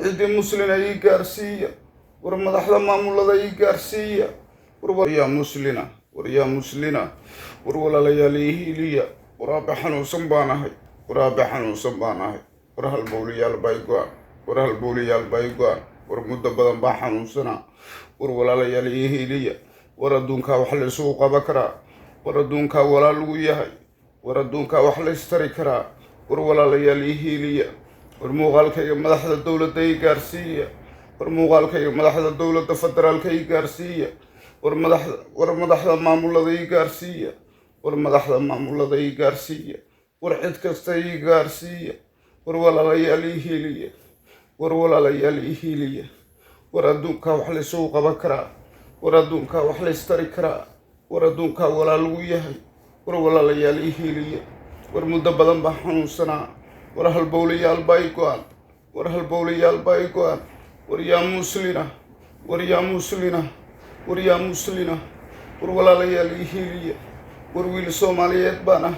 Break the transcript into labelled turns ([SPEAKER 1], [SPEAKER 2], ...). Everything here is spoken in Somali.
[SPEAKER 1] عيد مسلنا يقارسية ورمضحنا مامولا يقارسية وريا مسلنا وريا مسلنا ورولا لياليه ليا ورابحن وصنبانه ورابحن وصنبانه ورها البولية البايقوان ورها البولية البايقوان ورمدة بدن باحن وصنا ورولا لياليه ليا وردونك وحل سوق بكرا وردونك ولا لويهي وردونك وحل استركرا ورولا لياليه ليا warmuuqaalkayga madaxda dowladda ii gaarsiiya warmuuqaalkayga madaxda dowladda federaalka ii gaarsiiya war madaxda maamulada ii gaarsiiya war madaxda maamulada ii gaarsiiya war cid kasta ii gaarsiiya war walaalayaal ii hiiliya war walaalayaal ii hiiliya war adduunkaa wax laysugu qaban karaa war adduunkaa wax laystari karaa war adduunkaa walaal lagu yahay war walaalayaal ii hiiliya war muddo badan baa xanuunsanaa ورها البولية البايقوان ورها البولية البايقوان وريا مسلنا وريا مسلنا وريا مسلنا ورولا ليالي هيلية ورويل سوماليات بانا